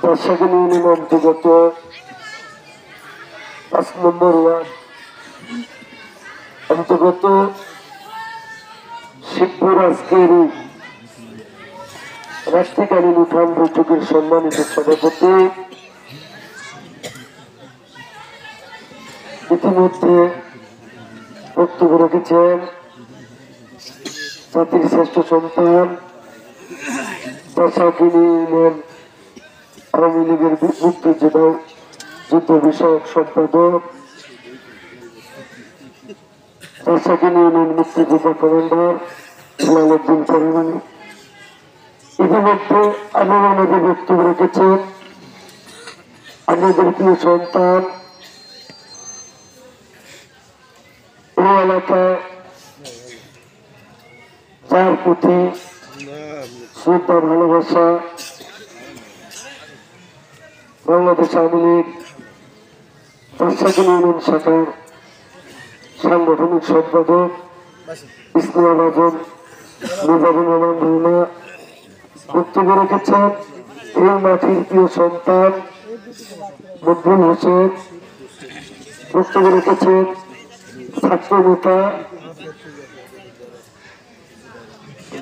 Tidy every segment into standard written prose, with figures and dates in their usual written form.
দর্শকের ইউনিয়ন অন্তর্গত 5 নম্বর ওয়ার্ড অন্তর্গত শিবপুর আজকের রাত্রিকালীন উঠান বৈঠকের সম্মানিত সভাপতি ইতিমধ্যে বক্তব্য রেখেছেন জাতির শ্রেষ্ঠ সন্তান আওয়ামী লীগের মুক্তিযোদ্ধা যুদ্ধ বিষয়ক সম্পাদক ইউনিয়ন মুক্তিযোদ্ধা কমান্ডার জালালউদ্দিন পরিমাণী ইতিমধ্যে আমাদের বক্তব্য রেখেছেন আমাদের প্রিয় সন্তান এই এলাকায় যার প্রতি শ্রদ্ধা ভালোবাসা বাংলাদেশ আওয়ামী লীগ ইউনিয়ন শাখার সাংগঠনিক সম্পাদক ইসলামাবাদন মুজাবুর রহমান রুনা বক্তব্য রেখেছেন এই মাটির প্রিয় সন্তান মকবুল হোসেন বক্তব্য রেখেছেন ছাত্র নেতা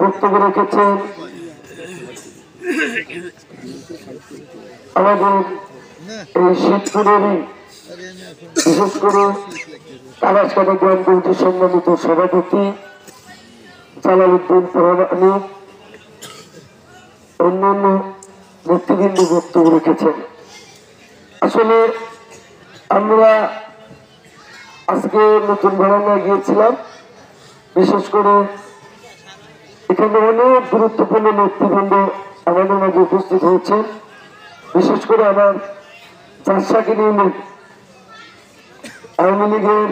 বক্তব্য রেখেছেন আমাদের এই শিবপুরেরই বিশেষ করে কালাসকাটা গ্রাম কমিটির সম্মানিত সভাপতি জালালউদ্দিন পরিমাণী অন্যান্য নেতৃবৃন্দ বক্তব্য রেখেছেন। আসলে আমরা আজকে নতুন ভাড়া গিয়েছিলাম, বিশেষ করে এখানে অনেক গুরুত্বপূর্ণ নেতৃবৃন্দ আমাদের মাঝে উপস্থিত হয়েছেন। বিশেষ করে আমার চারশাকির ইউনিয়ন আওয়ামী লীগের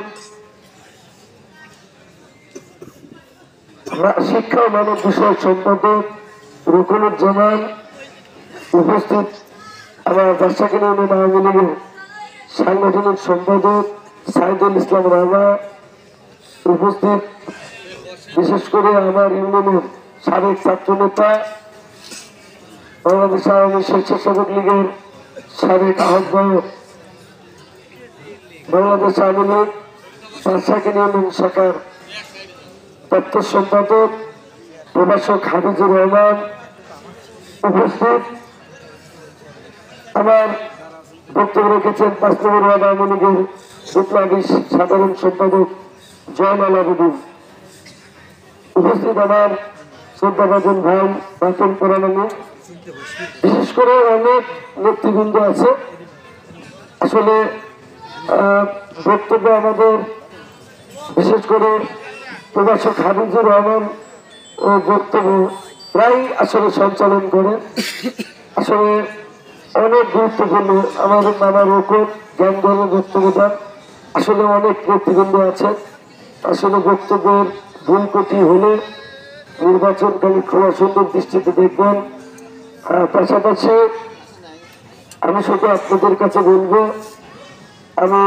শিক্ষা ও মানব বিষয়ক সম্পাদক রুকনুজ্জামান উপস্থিত, আমার চারশাকির ইউনিয়ন আওয়ামী লীগের সাংগঠনিক সম্পাদক সাইদুল ইসলাম রানা উপস্থিত, বিশেষ করে আমার ইউনিয়নের সাবেক ছাত্র নেতা বাংলাদেশ আওয়ামী স্বেচ্ছাসেবক লীগের সাবেক আহ্বায়ক বাংলাদেশ আওয়ামী লীগ চারশাকির ইউনিয়ন শাখার দপ্তর সম্পাদক প্রভাষক হাফিজুর রহমান উপস্থিত, আমার বক্তব্য রেখেছেন 5 নম্বর ওয়ার্ড আওয়ামী লীগের বিপ্লবী সাধারণ সম্পাদক জয়নাল আবেদীন উপস্থিত, আমার শ্রদ্ধাভাজন ভাই বাতন পরানামী, বিশেষ করে অনেক নেতৃবৃন্দ আছে। আসলে বক্তব্য আমাদের বিশেষ করে প্রভাষক হাফিজুর রহমান ও বক্তব্য প্রায় আসলে সঞ্চালন করেন। আসলে অনেক গুরুত্বপূর্ণ আমাদের নানা রকম জ্ঞান ধর্ম বক্তব্য দেন। আসলে অনেক নেতৃবৃন্দ আছেন। আসলে বক্তব্যের ভুল ত্রুটি হলে নির্বাচনকালী খুব সুন্দর দৃষ্টিতে দেখবেন। পাশাপাশি আমি শুধু আপনাদের কাছে বলবো, আমি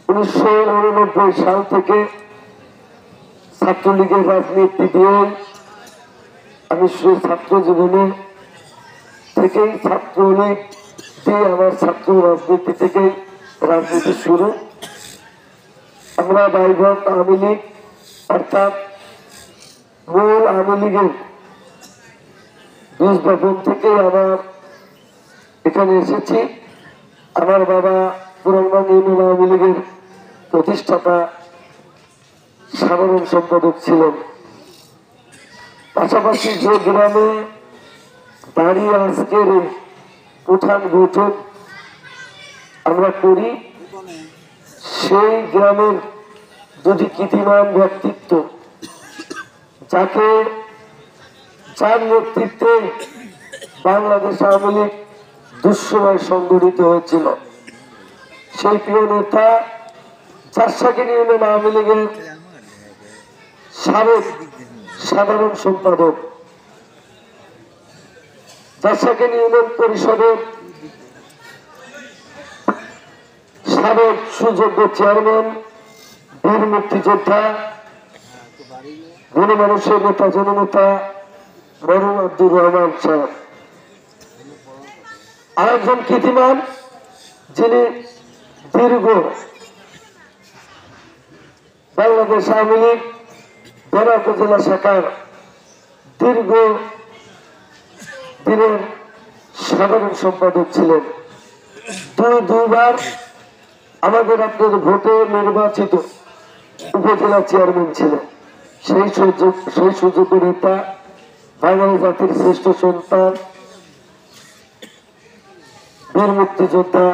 1989 সাল থেকে ছাত্রলীগের রাজনীতি দিয়ে আমি ছাত্র জীবনে থেকেই ছাত্রলীগ দিয়ে আমার ছাত্র রাজনীতি থেকেই রাজনীতি শুরু। আমরা ভাই বোন আওয়ামী লীগ অর্থাৎ মূল আওয়ামী লীগের বীজ বপন থেকেই আমার এখানে এসেছি। আমার বাবা পুরানগঞ্জ ইউনিয়ন আওয়ামী লীগের প্রতিষ্ঠাতা সাধারণ সম্পাদক ছিলেন। পাশাপাশি যে গ্রামে দাঁড়িয়ে আজকের উঠান বৈঠক আমরা করি, সেই গ্রামের দুটি কীর্তিমান ব্যক্তিত্ব যার নেতৃত্বে বাংলাদেশ আওয়ামী লীগ দুঃসময় সংগঠিত হয়েছিল, সেই প্রিয় নেতা চারশাকির ইউনিয়ন আওয়ামী লীগের সাবেক সাধারণ সম্পাদক, চারশাকির ইউনিয়ন পরিষদের সাবেক সুযোগ্য চেয়ারম্যান, বীর মুক্তিযোদ্ধা, গণমানুষের নেতা, জননেতা মরহুম আব্দুর রহমান সাহেব। আরেকজন কীর্তিমান যিনি দীর্ঘ বাংলাদেশ আওয়ামী লীগ বেড়া উপজেলা শাখার দীর্ঘ দিনের সাধারণ সম্পাদক ছিলেন, দুইবার আমাদের আপনাদের ভোটে নির্বাচিত উপজেলা চেয়ারম্যান ছিলেন। সেই সুযোগ নেতা, বাঙালি জাতির শ্রেষ্ঠ সন্তান, বীর মুক্তিযোদ্ধা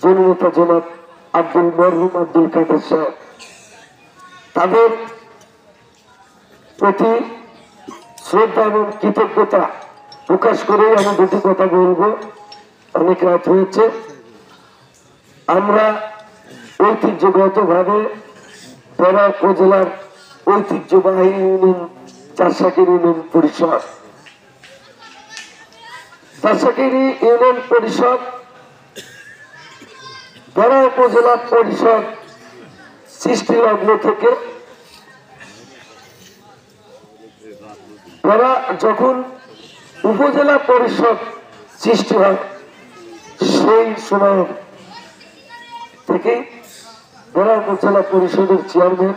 জননেতা জনাব মরহুম আব্দুল কাদের সাহেব। তাদের প্রতি শ্রদ্ধা এবং কৃতজ্ঞতা প্রকাশ করে আমি দুটি কথা বলবো। অনেক রাত হয়েছে। আমরা ঐতিহ্যগত ভাবে বেড়া উপজেলার ঐতিহ্যবাহী ইউনিয়ন চারসাকির ইউনিয়ন পরিষদ, চারসাকিরি ইউনিয়ন পরিষদ বেড়া উপজেলা পরিষদ সৃষ্টি লগ্ন থেকে বেড়া যখন উপজেলা পরিষদ সৃষ্টি হয় সেই সময় থেকে বেড়া উপজেলা পরিষদের চেয়ারম্যান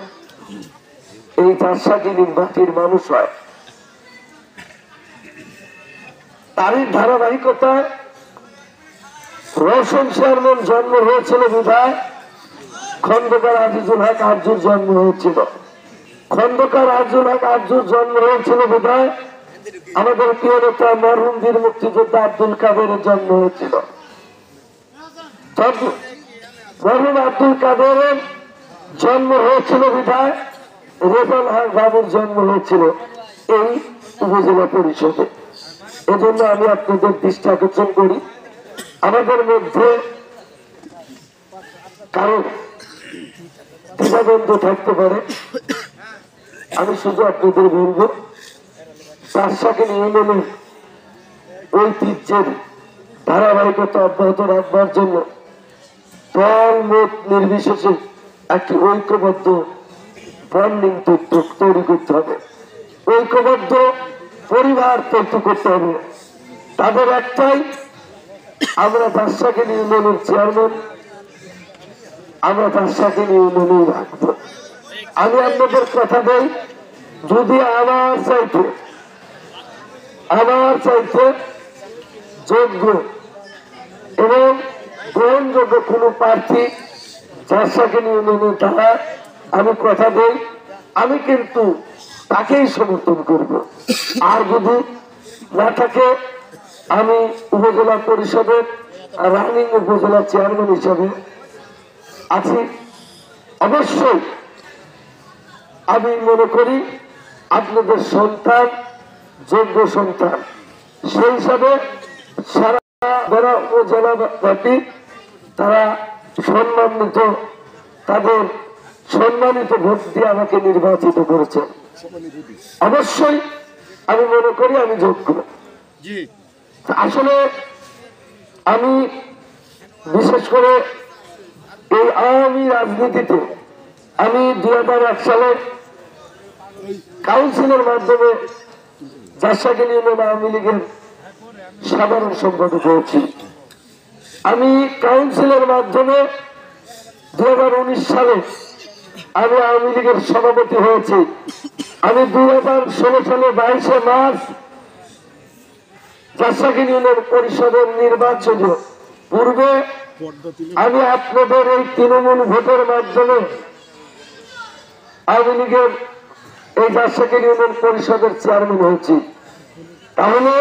এই চারসাকিরির মাটির মানুষ হয়। তারই ধারাবাহিকতায় রওশন চেয়ারম্যান জন্ম হয়েছিল বিধায় খন্দকার আজিজুল হক আরজুর জন্ম হয়েছিল। খন্দকার আজিজুল হক আরজুর জন্ম হয়েছিল বিধায় আমাদের প্রিয় নেতা মরহুম বীর মুক্তিযোদ্ধা আব্দুল কাদেরের জন্ম হয়েছিল। মরহুম আব্দুল কাদেরের জন্ম হয়েছিল বিধায় রেজাল হক বাবুর জন্ম হয়েছিল এই উপজেলা পরিষদে। এজন্য আমি আপনাদের দৃষ্টি আকর্ষণ করি, আমাদের মধ্যে কারণ দ্বিধাদ্বন্দ্ব থাকতে পারে। আমি শুধু আপনাদের বলবো, চারসাকির ইউনিয়নের ঐতিহ্যের ধারাবাহিকতা অব্যাহত রাখবার জন্য দল মত নির্বিশেষে একটি ঐক্যবদ্ধ বন্ডিং তৈরি করতে হবে, ঐক্যবদ্ধ পরিবার তৈরি করতে হবে। তাদের একটাই, আমরা চারসাকির ইউনিয়নের চেয়ারম্যান, আমরা চারসাকির ইউনিয়নেই রাখবো। আমি আপনাদের কথা দেই, যদি আমার চাইতে যোগ্য এবং গ্রহণযোগ্য কোন প্রার্থী চারসাকির ইউনিয়নের দ্বারা আমি কথা দেই, আমি কিন্তু তাকেই সমর্থন করব। আর যদি না থাকে, আমি উপজেলা পরিষদের রানিং উপজেলা চেয়ারম্যান হিসাবে আছি। অবশ্যই আমি মনে করি আপনাদের সন্তান যোগ্য সন্তান, সেই হিসাবে সারা বেড়া উপজেলা ব্যাপী তারা তাদের সম্মানিত ভোট দিয়ে আমাকে নির্বাচিত করেছে। অবশ্যই আমি মনে করি আমি যোগ্য। আসলে আমি বিশেষ করে এই আওয়ামী রাজনীতিতে আমি 2001 সালে কাউন্সিলের মাধ্যমে চারসাকির ইউনিয়ন আওয়ামী লীগের সাধারণ সম্পাদক হয়েছি। আমি কাউন্সিলের মাধ্যমে 2019 সালে আমি আওয়ামী লীগের সভাপতি হয়েছি। আমি 2016 সালে 22শে মার্চ চারসাকির ইউনিয়ন পরিষদের নির্বাচন পূর্বে আমি আপনাদের এই তৃণমূল ভোটের মাধ্যমে আওয়ামী লীগের এই চারসাকির ইউনিয়ন পরিষদের চেয়ারম্যান হয়েছি। তাহলে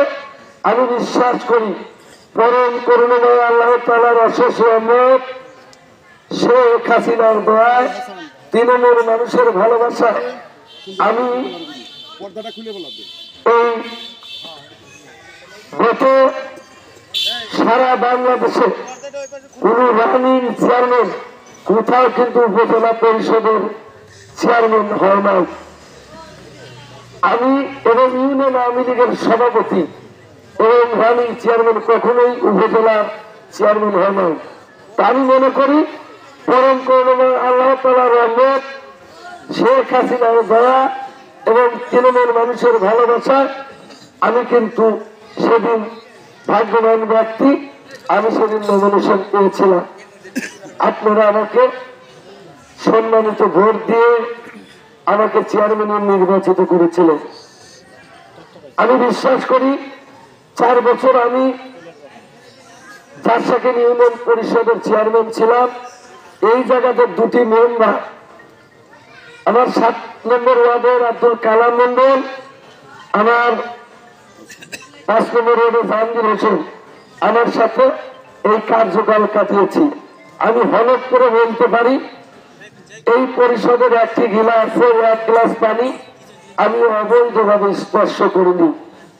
আমি বিশ্বাস করি পরম করুণাময় আল্লাহ তাআলার অশেষ রহমত, শেখ হাসিনার দয়ায়, তৃণমূল মানুষের ভালোবাসা আমি এই গত সারা বাংলাদেশে কোন রানিং চেয়ারম্যান কোথাও কিন্তু উপজেলা পরিষদের চেয়ারম্যান হয় নাই। আমি এবং ইউনিয়ন আওয়ামী লীগের সভাপতি এবং রানিং চেয়ারম্যান কখনোই উপজেলার চেয়ারম্যান হয় নাই। আমি মনে করি পরম করুণাময় আল্লাহ তাআলার রহমত, শেখ হাসিনার দয়া এবং তৃণমূল মানুষের ভালোবাসা আমি কিন্তু সেদিন ভাগ্যবান ব্যক্তি, আমি সেদিন নমিনেশন পেয়েছিলাম। আপনারা আমাকে সম্মানিত ভোট দিয়ে আমাকে চেয়ারম্যান নির্বাচিত করেছিলেন। আমি বিশ্বাস করি 4 বছর আমি জারসাকেন ইউনিয়ন পরিষদের চেয়ারম্যান ছিলাম। এই জায়গাতে 2টি মেম্বার, আমার 7 নম্বর ওয়ার্ডের আব্দুল কালাম মন্ডল, আমার 5 নম্বর ওয়ার্ডের জাহাঙ্গীর হোসেন আমার সাথে এই কার্যকাল কাটিয়েছি। আমি হলফ করে বলতে পারি এই পরিষদের একটি গিলাসে 1 গ্লাস পানি আমি অবৈধভাবে স্পর্শ করিনি।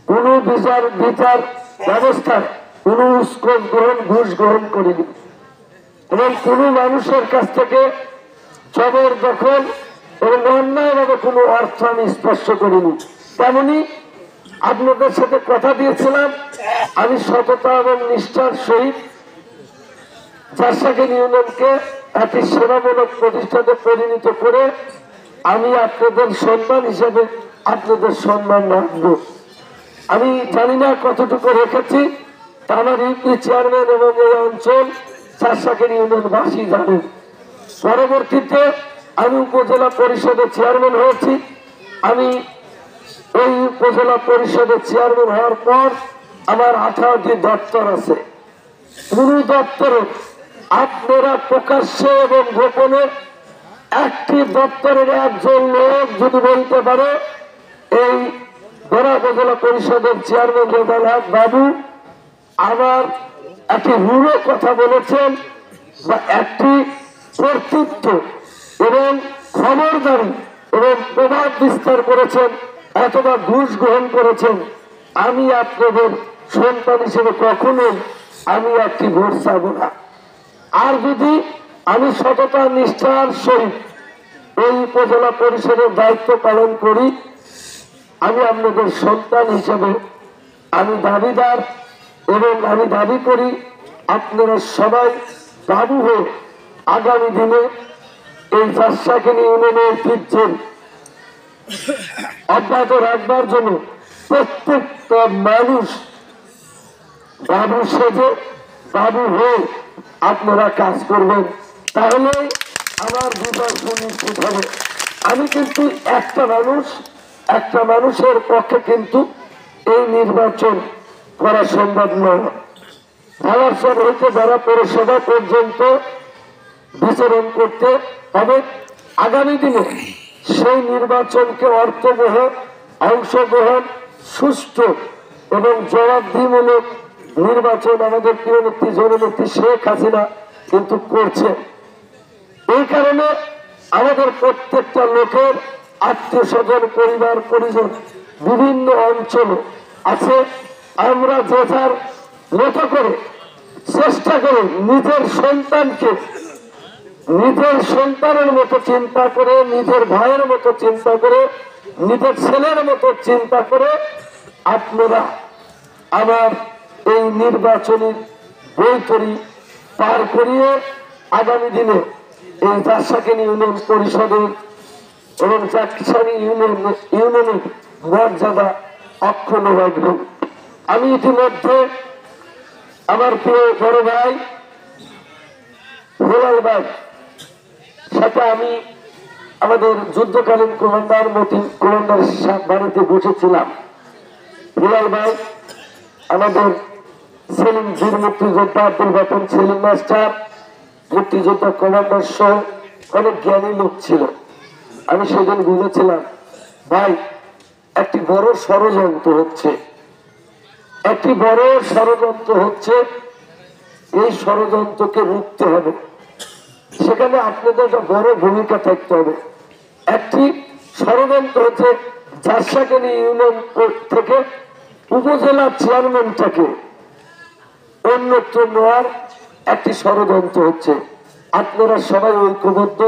কোন বিচার ব্যবস্থায় কোন ঘুষ গ্রহণ করিনি এবং কোন মানুষের কাছ থেকে জবরদখল এবং অন্যায়ভাবে কোনো অর্থ আমি স্পর্শ করিনি। তেমনি আপনাদের সাথে কথা দিয়েছিলাম আমি সততা এবং নিষ্ঠার সহিত জারসাকেন ইউনিয়নকে একটি সেবামূলক প্রতিষ্ঠানে পরিণত করে আমি আপনাদের সম্মান হিসেবে আপনাদের সম্মান রাখবো। আমি জানি না কতটুকু রেখেছি, তা আমার ইউপি চেয়ারম্যান এবং এই অঞ্চল জারসাকেন ইউনিয়নবাসী জানেন। পরবর্তীতে আমি উপজেলা পরিষদের চেয়ারম্যান হয়েছি। আমি ওই উপজেলা পরিষদের চেয়ারম্যান হওয়ার পর আমার 18টি দপ্তর আছে। কোন দপ্তরে আপনারা প্রকাশ্যে এবং গোপনে একটি দপ্তরের একজন লোক যদি বলতে পারে এই বড় উপজেলা পরিষদের চেয়ারম্যান রেজাল হক বাবু আমার একটি রূঢ় কথা বলেছেন বা একটি কর্তৃত্ব এবং খবরদারি এবং প্রভাব বিস্তার করেছেন অথবা ঘুষ গ্রহণ করেছেন, আমি আপনাদের সন্তান হিসেবে কখনোই আমি একটি ভোট চাব না। আর যদি আমি সততা নিষ্ঠার সহিত এই উপজেলা পরিষদের দায়িত্ব পালন করি, আমি আপনাদের সন্তান হিসেবে আমি দাবিদার এবং আমি দাবি করি আপনারা সবাই বাবু হয়ে আগামী দিনে এই জারসাকেন ইউনিয়নের ঐতিহ্যের অব্যাহত রাখবার জন্য প্রত্যেকটা মানুষ বাবু সেজে বাবু হয়ে আপনারা কাজ করবেন, তাহলে আমার বিজয় সুনিশ্চিত হবে। আমি কিন্তু একটা মানুষের পক্ষে কিন্তু এই নির্বাচন করা সম্ভব নয়। ঢালারচর হইতে যারা পৌরসভা পর্যন্ত বিচরণ করতে হবে, আগামী দিনে সেই নির্বাচনকে অর্থবহ, অংশগ্রহণ, সুষ্ঠু এবং জবাবদিহিমূলক নির্বাচন আমাদের প্রিয় নেত্রী জননেত্রী শেখ হাসিনা কিন্তু করছে। এই কারণে আমাদের প্রত্যেকটা লোকের আত্মীয় স্বজন, পরিবার পরিজন বিভিন্ন অঞ্চল আছে। আমরা যে যার মতো করে চেষ্টা করে নিজের সন্তানের মতো চিন্তা করে, নিজের ভাইয়ের মতো চিন্তা করে, নিজের ছেলের মতো চিন্তা করে আপনারা আমার এই নির্বাচনী বৈতরী পার করিয়ে আগামী দিনে এই জারসাকেন ইউনিয়ন পরিষদের এবং জারসাকেন ইউনিয়নের মর্যাদা অক্ষুণ্ণ রাখবেন। আমি ইতিমধ্যে আমার প্রিয় বড় ভাই হেলাল ভাই সাথে আমি আমাদের যুদ্ধকালীন কমান্ডার বাড়িতে বসেছিলাম। হেলাল ভাই আমাদের সেলিম বীর মুক্তিযোদ্ধা আব্দুল বাতন সেলিম মাস্টার, মুক্তিযোদ্ধা কমান্ডার সহ অনেক জ্ঞানী লোক ছিল। আমি সেদিন বুঝেছিলাম ভাই একটি বড় ষড়যন্ত্র হচ্ছে, এই ষড়যন্ত্রকে রুখতে হবে। সেখানে আপনাদের একটা বড় ভূমিকা থাকতে হবে। একটি ষড়যন্ত্র হচ্ছে জারসাকেন ইউনিয়ন থেকে উপজেলা চেয়ারম্যানটাকে অন্যত্র নেওয়ার একটি ষড়যন্ত্র হচ্ছে। আপনারা সবাই ঐক্যবদ্ধ,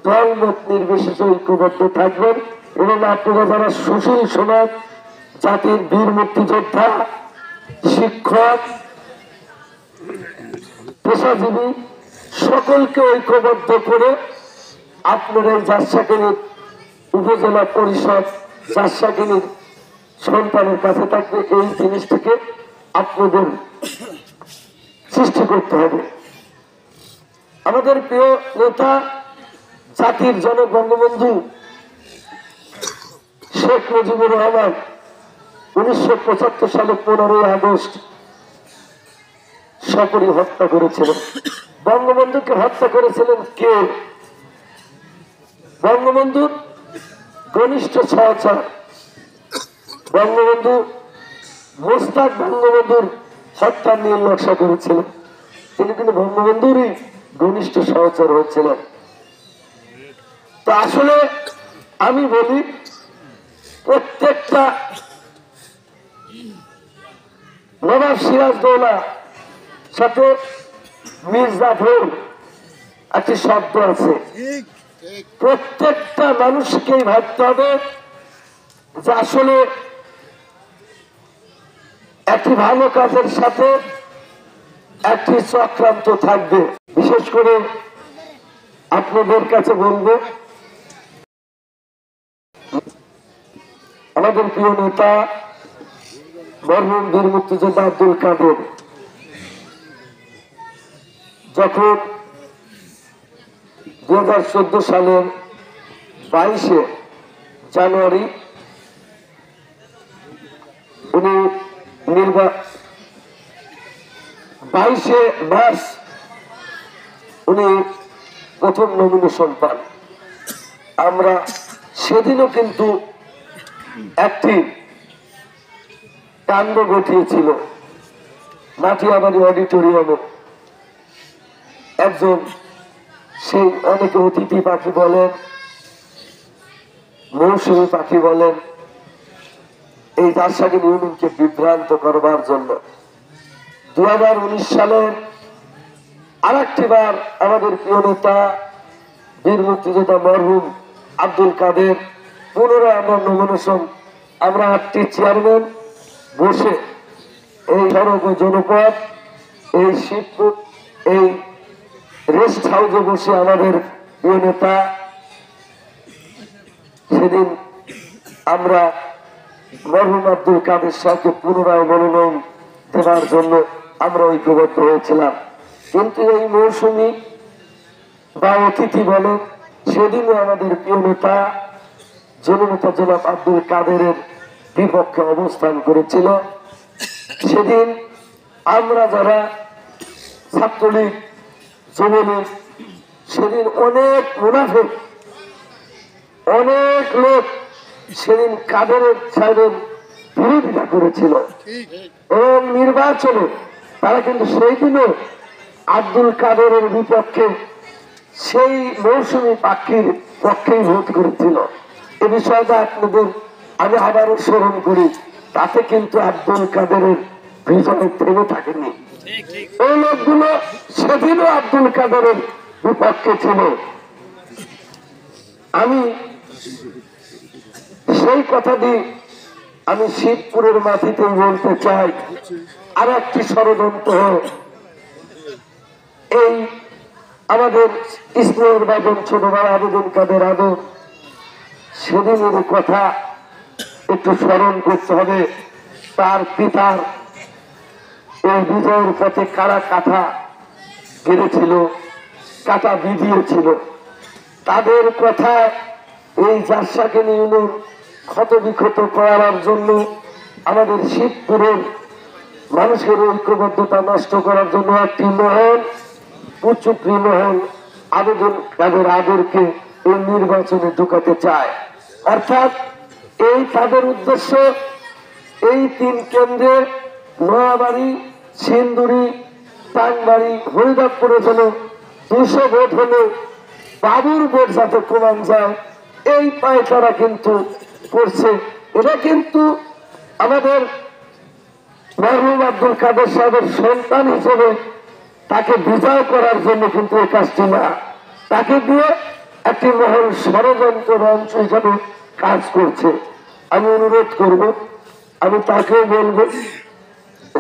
দলমত নির্বিশেষে ঐক্যবদ্ধ থাকবেন এবং আপনারা যারা সুশীল সমাজ, জাতির বীর মুক্তিযোদ্ধা, শিক্ষক, পেশাজীবী সকলকে ঐক্যবদ্ধ করে আপনারা জারসাকেন উপজেলা পরিষদ, জারসাকেন সন্তানের কাছে থাকবে, এই জিনিসটাকে আপনাদের সৃষ্টি করতে হবে। আমাদের প্রিয় নেতা জাতির জনক বঙ্গবন্ধু শেখ মুজিবুর রহমান 1975 সালে 15ই আগস্ট সপরি হত্যা করেছিলেন। বঙ্গবন্ধুকে হত্যা করেছিলেন কে? বঙ্গবন্ধুর ঘনিষ্ঠ সহচর বঙ্গবন্ধু মোস্তাক বঙ্গবন্ধুর হত্যার নীল নকশা করেছিলেন। তিনি কিন্তু বঙ্গবন্ধুরই ঘনিষ্ঠ সহচর হচ্ছিলেন। তো আসলে আমি বলি, প্রত্যেকটা নবাব সিরাজদৌলা সাথে মির্জাফর একটি শব্দ আছে। প্রত্যেকটা মানুষকেই ভাবতে হবে যে আসলে একটি ভালো কাজের সাথে একটি চক্রান্ত থাকবে। বিশেষ করে আপনাদের কাছে বলবো, আমাদের প্রিয় নেতা মরহুম বীর মুক্তিযোদ্ধা আব্দুল কাদের যখন 2014 সালের 22শে জানুয়ারি উনি 22শে মার্চ উনি প্রথম নমিনেশন পান। আমরা সেদিনও কিন্তু একটি কাণ্ড ঘটিয়েছিল মাটিয়াবাড়ি অডিটোরিয়ামে। একজন, সেই অনেকে অতিথি পাখি বলেন, মৌসুমী পাখি বলেন, এই রাজশাহী ইউনিয়নকে বিভ্রান্ত করবার জন্য 2019 সালের আরেকটি বার আমাদের প্রিয় নেতা বীর মুক্তিযোদ্ধা মরহুম আব্দুল কাদের পুনরায় আমরা নমিনেশন, আমরা 8টি চেয়ারম্যান বসে এই সড়ক জনপদ এই শিবপুর এই রেস্ট হাউসে বসে আমাদের প্রিয় নেতা সেদিন আমরা মরহুম আব্দুল কাদের সাহেবকে পুনরায় মনোনয়ন দেওয়ার জন্য আমরা ঐক্যবদ্ধ হয়েছিলাম। কিন্তু এই মৌসুমী বা অতিথি বলে, সেদিনও আমাদের প্রিয় নেতা জননেতা জনাব আব্দুল কাদেরের বিপক্ষে অবস্থান করেছিল। সেদিন আমরা যারা ছাত্রলীগ যুবলীগ, সেদিন অনেক মুনাফিক, অনেক লোক সেদিন কাদেরের সাহেবের বিরোধিতা করেছিল এবং নির্বাচনে তারা কিন্তু সেই দিনও আব্দুল কাদেরের বিপক্ষে সেই মৌসুমী পাখির পক্ষেই ভোট করেছিল। এ বিষয়টা আপনাদের আমি আবারও স্মরণ করি। তাতে কিন্তু আব্দুল কাদেরের বিজয় থেমে থাকেনি। এই লোকগুলো সেদিনও আব্দুল কাদেরের বিপক্ষে ছিল। আমি সেই কথাটি আমি শিবপুরের মাটিতে বলতে চাই। আর একটি ষড়যন্ত্র, এই আমাদের ইসলামের বাদন ছোট ভাই আবেদন কাদের আদর, সেদিনের কথা একটু স্মরণ করতে হবে। তার পিতার এই বিজয়ের পথে কারা কাটা গেড়েছিল, কাটা বিধিয়েছিল, তাদের কথা এই জারসাকে নিয়ে ক্ষত বিক্ষত করার জন্য, আমাদের শিবপুরের মানুষের ঐক্যবদ্ধতা নষ্ট করার জন্য একটি মহল, উচ্চক্রী মহল আবেদন তাদের আদরকে এই নির্বাচনে ঢুকাতে চায়। অর্থাৎ এই তাদের উদ্দেশ্য, এই 3 কেন্দ্রে নোয়াবাড়ি, সিন্দুরি, টাঙ্গারি, হরিদাবপুরে যেন 200 ভোট হলে বাবুর ভোট যাতে কমান যায়, এই পায়তারা কিন্তু করছে। এটা কিন্তু আমাদের মরহুম আব্দুল কাদের সাহেবের সন্তান হিসেবে তাকে বিজয় করার জন্য কিন্তু এই কাজটি না, তাকে দিয়ে একটি মহল ষড়যন্ত্র মঞ্চ হিসাবে কাজ করছে। আমি অনুরোধ করব, আমি তাকেও বলবো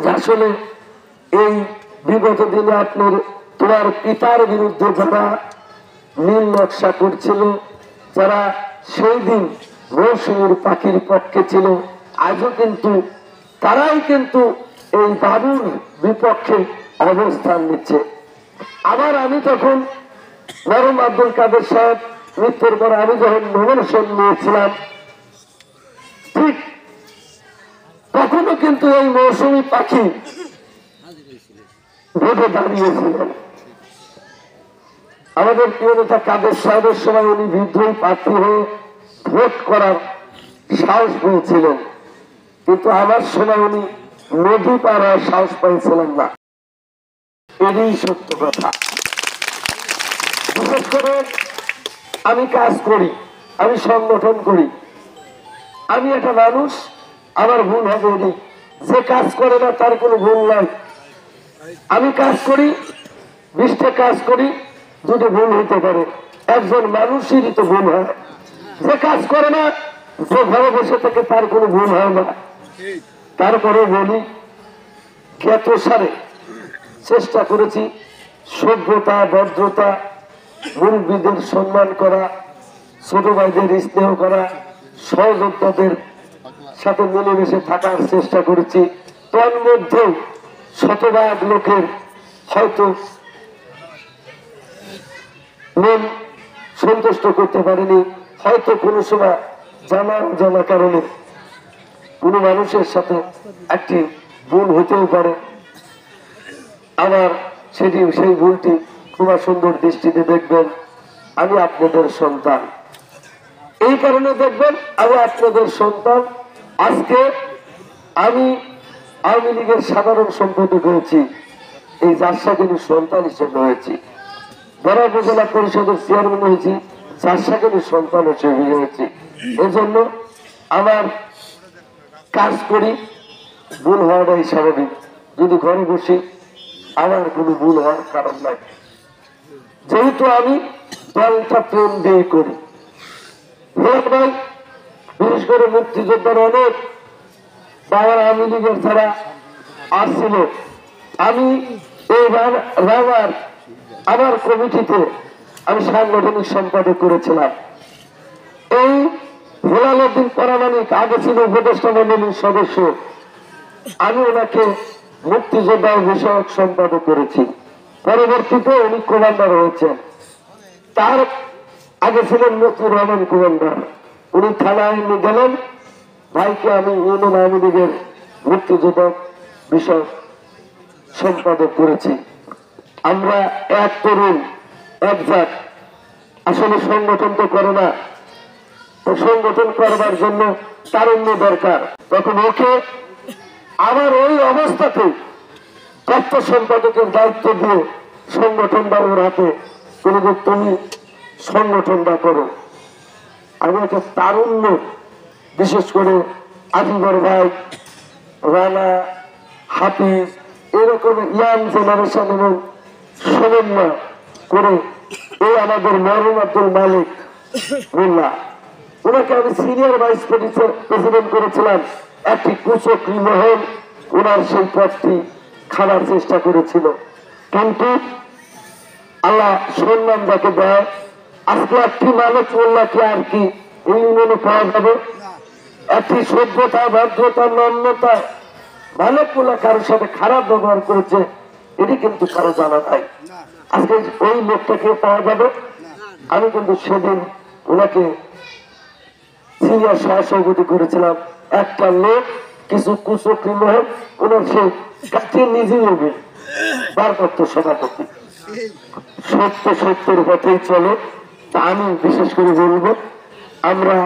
যে আসলে এই বিগত দিনে আপনার তোমার পিতার বিরুদ্ধে যারা নীল নকশা করছিল, যারা সেই দিন মৌসুমীর পাখির পক্ষে ছিল, আজও কিন্তু তারাই কিন্তু এই বাবুর বিপক্ষে অবস্থান নিচ্ছে। আবার আমি তখন মরহুম আব্দুল কাদের সাহেব মৃত্যুর পর আমি যখন নমিনেশন নিয়েছিলাম, ঠিক তখনও কিন্তু এই মৌসুমী পাখি ভোটে দাঁড়িয়েছিলেন। আমাদের প্রিয় নেতা কাদের সাহেবের সময় উনি বিদ্রোহী প্রার্থী হয়ে ভোট করার সাহস পেয়েছিলেন, কিন্তু আমার সময় উনি নদী পার হওয়ার সাহস পেয়েছিলেন না। এটাই সত্য কথা। বিশেষ করে আমি কাজ করি, আমি সংগঠন করি, আমি একটা মানুষ, আমার ভুল হবে এটাই। যে কাজ করে না তার কোনো ভুল নাই। আমি কাজ করি, 20টা কাজ করি, দুটো ভুল হইতে পারে, একজন মানুষেরই তো ভুল হয়। যে কাজ করে না, যে ঘরে বসে থেকে তার কোনো ভুল হয় না। তারপরে বলি জ্ঞাত সারে চেষ্টা করেছি সভ্যতা, ভদ্রতা, মুরব্বীদের সম্মান করা, ছোট ভাইদের স্নেহ করা, সহযোদ্ধাদের সাথে মিলেমিশে থাকার চেষ্টা করেছি। তার মধ্যেও শতভাগ লোকের হয়তো মন সন্তুষ্ট করতে পারেনি, হয়তো কোনো সময় জানা কারণে কোনো মানুষের সাথে একটি ভুল হতেও পারে। আমার সেই ভুলটি খুব সুন্দর দৃষ্টিতে দেখবেন। আমি আপনাদের সন্তান, এই কারণে দেখবেন আমি আপনাদের সন্তান। আজকে আমি আওয়ামী লীগের সাধারণ সম্পাদক হয়েছি, এই জারসাগিনীর সন্তান হিসেবে হয়েছি। বড় উপজেলা পরিষদের চেয়ারম্যান হয়েছি, জারসাগিনীর সন্তান হিসেবে হয়েছি। এজন্য আমার কাজ করি, ভুল হওয়াটাই স্বাভাবিক। যদি ঘরে বসি আমার কোনো ভুল হওয়ার কারণ নাই, যেহেতু আমি দলটা প্রেম দিয়ে করি। বিশেষ করে মুক্তিযোদ্ধার অনেক বাবার আওয়ামী লীগের ছাড়া আসছিল। আমি এই রাবার আমার কমিটিতে আমি সাংগঠনিক সম্পাদক করেছিলাম। এই হেলাল উদ্দিন পরামানিক আগে ছিল উপদেষ্টা মন্ডলীর সদস্য, আমি ওনাকে মুক্তিযোদ্ধা বিষয়ক সম্পাদক করেছি। পরবর্তীতে উনি কমান্ডার হয়েছেন। তার আগে ছিলেন মতিউর রহমান কমান্ডার, উনি থানায় নিয়ে গেলেন। ভাইকে আমি ইউনিয়ন আওয়ামী লীগের মুক্তিযোদ্ধা বিষয়ক সম্পাদক করেছি। আমরা এক তরুণ এক জাত, আসলে সংগঠন তো করে না, সংগঠন করবার জন্য তারুণ্য দরকার। তখন ওকে আবার ওই অবস্থাতে তথ্য সম্পাদকের দায়িত্ব দিয়ে সংগঠনটা ওর হাতে তুলে যে তুমি সংগঠনটা করো। আমি একটা তারুণ্য, বিশেষ করে আজিবর ভাই, রানা, হাফিজ, এরকম ইয়াং জেনারেশন এবং সমন্বয় করে এই আমাদের মরহুম আব্দুল মালিক মোল্লা, ওনাকে আমি সিনিয়র ভাইস প্রেসিডেন্ট করেছিলাম। একটি কুচক্রী মহল ওনার সেই পদটি খাবার চেষ্টা করেছিল, কিন্তু আল্লাহ সম্মান যাকে দেয়, আজকে একটি মালিক মোল্লাকে আর কি এই ইউনিয়নে পাওয়া যাবে? একটি সভ্যতা, ভদ্রতা, নম্রতা, মালিক মোল্লা কারোর সাথে খারাপ ব্যবহার করেছে এটি কিন্তু কারো জানা নাই। আজকে ওই লোকটাকে পাওয়া যাবে? আমি কিন্তু সেদিন ওনাকে সিনিয়র সহসভাপতি করেছিলাম। একটা লোক কিছু কুচক্রী মহল ওনার সে কাছে নিজেই হবে ভারপ্রাপ্ত সভাপতি। সত্যের পথেই চলে। তা আমি বিশেষ করে বলবো, আমরা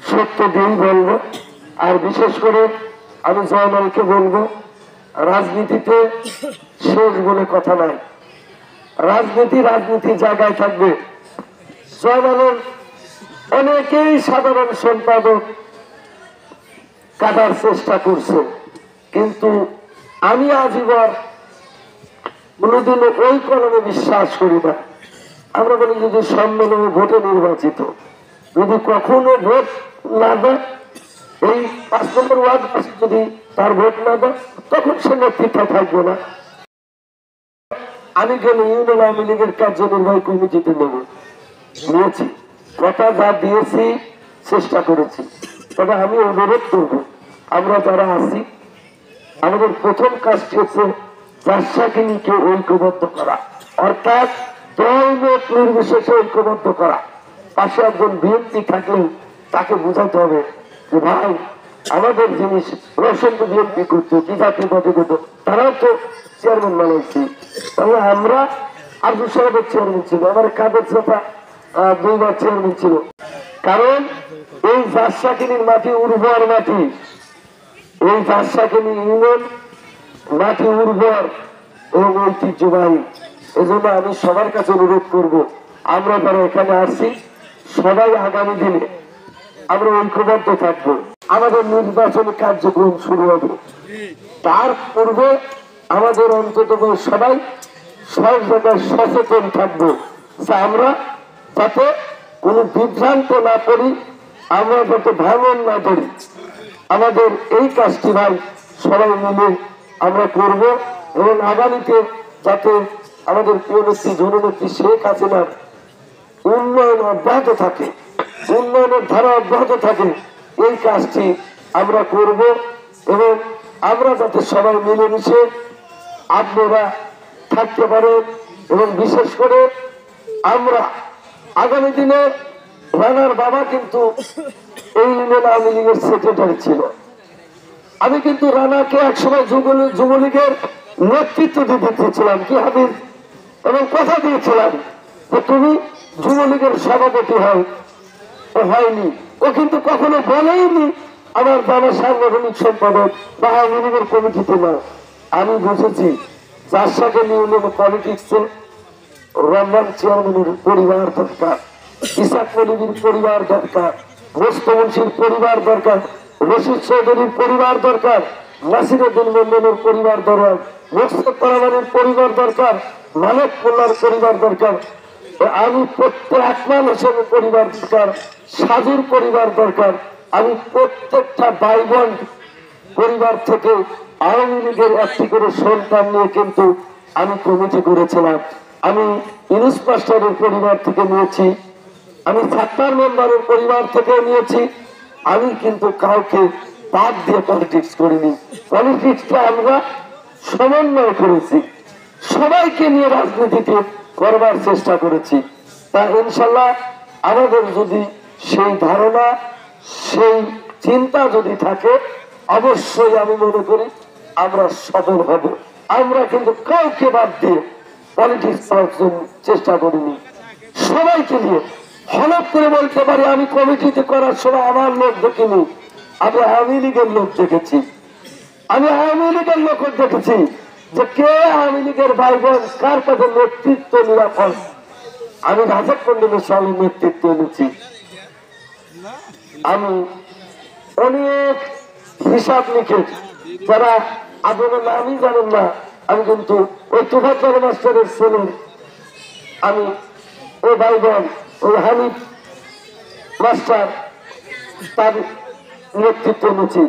সত্য দিয়েই বলবো। আর বিশেষ করে আমি জয়নালকে বলবো, রাজনীতিতে শেষ বলে কথা নাই। রাজনীতি জায়গায় থাকবে। জয়নালের অনেকেই সাধারণ সম্পাদক কাটার চেষ্টা করছে, কিন্তু আমি আজীবন কোনদিন ওই কলমে বিশ্বাস করি না। আমরা বলি যদি সম্মেলনে ভোটে নির্বাচিত, যদি কখনো ভোট না দেয়, এই 5 নম্বর ওয়ার্ড যদি তার ভোট না দেয়, তখন সে নেতৃত্বে থাকবে না। আমি কেন ইউনিয়ন আওয়ামী লীগের কার্যনির্বাহী কমিটিতে নিয়েছি, কথা যা দিয়েছি চেষ্টা করেছি। তবে আমি অনুরোধ করবো আমরা যারা আছি আমাদের প্রথম কাজটি হচ্ছে রাজশাহীকে ঐক্যবদ্ধ করা, অর্থাৎ দল মত নির্বিশেষে ঐক্যবদ্ধ করা। পাশে একজন বিএনপি থাকলেও তাকে বোঝাতে হবে যে ভাই আমাদের জিনিস রোশন তো বিএনপি করতো, কি জাতীয় পার্টি করতো, তারাও তো চেয়ারম্যান বানাইছি, তাহলে আমরা আব্দুল সাহেবের চেয়ারম্যান ছিল, আমার কাদের চাপা 2 বার চেয়ারম্যান ছিল। কারণ এই রাজশাহীর মাটি উর্বর মাটি, এই রাজশাহী ইউনিয়ন মাটি উর্বর এবং ঐতিহ্যবাহী। এজন্য আমি সবার কাছে অনুরোধ করব আমরা যারা এখানে আসছি সবাই আগামী দিনে আমরা ঐক্যবদ্ধ থাকবো। আমাদের নির্বাচনী কার্যক্রম শুরু হবে, তার পূর্বে আমাদের অন্তত সবাই সব জায়গায় সচেতন থাকবো যে আমরা যাতে কোনো বিভ্রান্ত না করি, আমরা যাতে ভাঙন না করি। আমাদের এই কাজটি ভাই সবাই মিলে আমরা করব এবং আগামীতে যাতে আমাদের প্রিয় নেত্রী জননেত্রী শেখ হাসিনার উন্নয়ন অব্যাহত থাকে, উন্নয়নের ধারা অব্যাহত থাকে, এই কাজটি আমরা করব এবং আমরা যাতে সবাই মিলেমিশে আপনারা থাকতে পারেন। এবং বিশেষ করে আমরা আগামী দিনে রানার বাবা কিন্তু এই ইউনিয়ন আওয়ামী লীগের সেক্রেটারি ছিল, আমি কিন্তু রানাকে একসময় যুবলীগের নেতৃত্ব দিতেছিলাম কি হাবিব, এবং কথা দিয়েছিলাম যে তুমি যুবলীগের সভাপতি হয়নি, ও কিন্তু কখনো বলেইনি আমার বাবা সাংগঠনিক সম্পাদক বা আওয়ামী লীগের কমিটিতে না। আমি বুঝেছি যার সাথে ইউনিয়ন পলিটিক্সে রমজান চেয়ারম্যানের পরিবার দরকার, ইসাক মলিবির পরিবার দরকার, মোস্তমনসির পরিবার দরকার, রশিদ চৌধুরীর পরিবার দরকার, নাসিরুদ্দিন মন্ডলের পরিবার দরকার, মোস্তফা পরামানের পরিবার দরকার, মালিক মোল্লার পরিবার দরকার, আমি প্রত্যেক মানুষের পরিবার দরকার, সাধুর পরিবার দরকার। আমি প্রত্যেকটা ভাই বোন পরিবার থেকে আওয়ামী লীগের একটি করে সন্তান নিয়ে কিন্তু আমি কমিটি করেছিলাম। আমি ইউনুস মাস্টারের পরিবার থেকে নিয়েছি, আমি সাত্তার মেম্বারের পরিবার থেকে নিয়েছি। আমি কিন্তু কাউকে বাদ দিয়ে পলিটিক্স করিনি, পলিটিক্সটা আমরা সমন্বয় করেছি, সবাইকে নিয়ে রাজনীতিতে করবার চেষ্টা করেছি। তা ইনশাল্লাহ আমাদের যদি সেই ধারণা সেই চিন্তা যদি থাকে অবশ্যই আমি মনে করি আমরা সফল হব। আমরা কিন্তু কাউকে বাদ দিয়ে পলিটিক্স করার জন্য চেষ্টা করিনি, সবাইকে নিয়ে হলফ করে বলতে পারি আমি কমিটিতে করার সময় আমার লোক দেখিনি, আমি আওয়ামী লীগের লোক দেখেছি, আমি আওয়ামী লীগের লোক দেখেছি যে কে আওয়ামী লীগের ভাই বোন কার কাছে নেতৃত্ব নিরাপদ। আমি রাজক মন্ডলের সঙ্গে নেতৃত্ব এনেছি, আমি অনেক হিসাব লিখে যারা আপনার নামই জানেন না, আমি কিন্তু ওই তুফাজ্জল মাস্টারের ছেলে, আমি ওই ভাই বোন ওই হানিফ মাস্টার তার নেতৃত্ব নিয়েছি,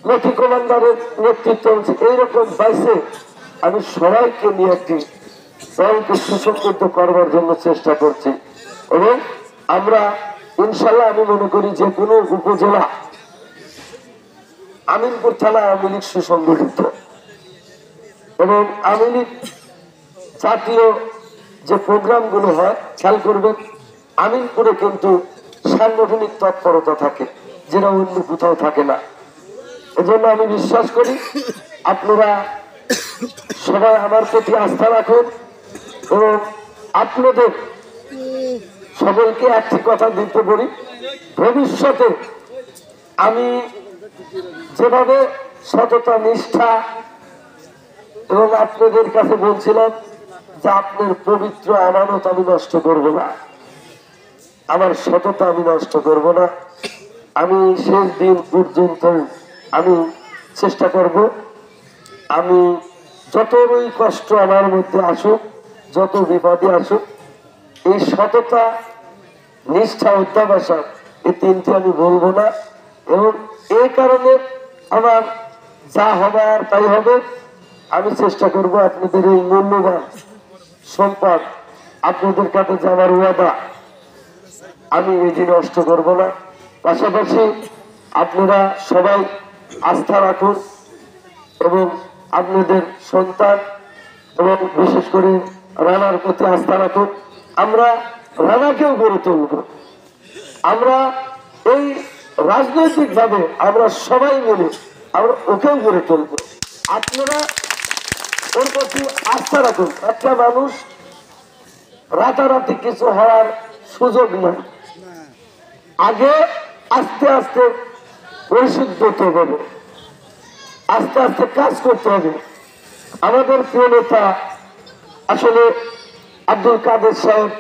লতি কমান্ডারের নেতৃত্ব নিয়েছি। এইরকম বাইসে আমি সবাইকে নিয়ে একটি দলকে সুসংগঠিত করবার জন্য চেষ্টা করছি এবং আমরা ইনশাল্লাহ আমি মনে করি যে কোনো উপজেলা আমিনপুর থানা আওয়ামী লীগ সুসংগঠিত এবং আওয়ামী লীগ জাতীয় যে প্রোগ্রামগুলো হয় খেয়াল করবেন আমিনপুরে কিন্তু সাংগঠনিক তৎপরতা থাকে যেটা অন্য কোথাও থাকে না। এজন্য আমি বিশ্বাস করি আপনারা সবাই আমার প্রতি আস্থা রাখুন এবং আপনাদের সকলকে একটি কথা দিতে পারি, ভবিষ্যতে আমি যেভাবে সততা নিষ্ঠা এবং আপনাদের কাছে বলছিলাম যে আপনার পবিত্র আমানত আমি নষ্ট করব না, আমার সততা আমি নষ্ট করব না, আমি শেষ দিন পর্যন্ত আমি চেষ্টা করব, আমি যতই কষ্ট আমার মধ্যে আসুক যত বিপদে আসুক এই সততা নিষ্ঠা অধ্যাবসা এই তিনটি আমি বলবো না এবং এই কারণে আমার যা হবার তাই হবে। আমি চেষ্টা করব আপনাদের এই মূল্যবান সম্পদ আপনাদের কাছে যে আমার ওয়াদা আমি এই দিন নষ্ট করবো না। পাশাপাশি আপনারা সবাই আস্থা রাখুন এবং আপনাদের সন্তান এবং বিশেষ করে রানার প্রতি আস্থা রাখুন। আমরা রানাকেও গড়ে তুলব। আমরা এই রাজনৈতিকভাবে আমরা সবাই মিলে আমরা ওকেও গড়ে তুলব। আপনারা ওর প্রতি আস্থা রাখুন। একটা মানুষ রাতারাতি কিছু হওয়ার সুযোগ নাই, আগে আস্তে আস্তে পরিশুদ্ধ হতে হবে, আস্তে আস্তে কাজ করতে হবে। আমাদের প্রিয় নেতা আসলে আব্দুল কাদের সাহেব,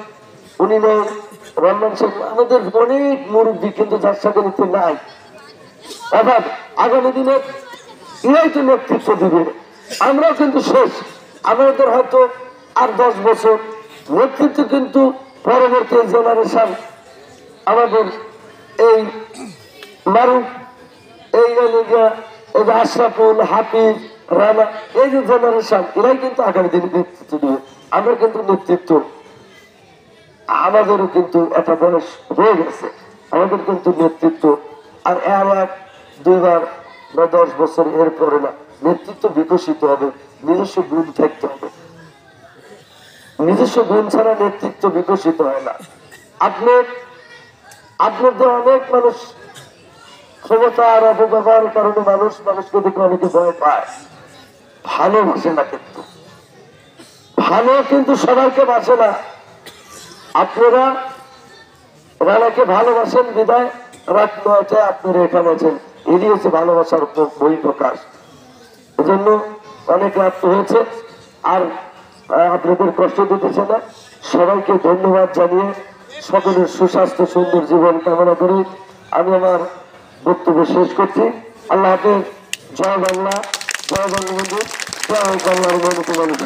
উনি নেই, রহমান সাহেব, আমাদের অনেক মুরব্বী কিন্তু যার সাথে নিতে নাই। অর্থাৎ আগামী দিনে ইরাই তো নেতৃত্ব দিবে, আমরাও কিন্তু শেষ। আমাদের হয়তো আর 10 বছর নেতৃত্ব, কিন্তু পরবর্তী জেনারেশন আমাদের এই মারুফ, এই আশরাফুল, হাফিজ, রানা, এই যে জেনারেশন, এরাই কিন্তু আগামী দিনে নেতৃত্ব দিবে। আমরা কিন্তু নেতৃত্ব, আমাদেরও কিন্তু একটা বয়স হয়ে গেছে, আমাদের কিন্তু নেতৃত্ব আর 1-2 বা 10 বছর এর পরে না, নেতৃত্ব বিকশিত হবে, নিজস্ব গুণ থাকতে হবে। নিজস্ব গুণ ছাড়া নেতৃত্ব বিকশিত হয় না। আপনাদের অনেক মানুষ ক্ষমতা আর অপব্যবহারের কারণে মানুষকে দেখে অনেকে ভয় পায়, ভালোবাসে না। কিন্তু ভালো কিন্তু সবাইকে বাসে না। আপনারা রানাকে ভালোবাসেন বিদায় রাত 9টায় আপনারা এখানে আছেন, এরই হচ্ছে ভালোবাসার বই প্রকাশ। এজন্য অনেক রাত হয়েছে, আর আপনাদের কষ্ট দিতেছে না। সবাইকে ধন্যবাদ জানিয়ে সকলের সুস্বাস্থ্য সুন্দর জীবন কামনা করে আমি আমার বক্তব্য শেষ করছি। আল্লাহ হাফেজ। জয় বাংলা, জয় বঙ্গবন্ধু, জয় বাংলার মমতা মানুষ।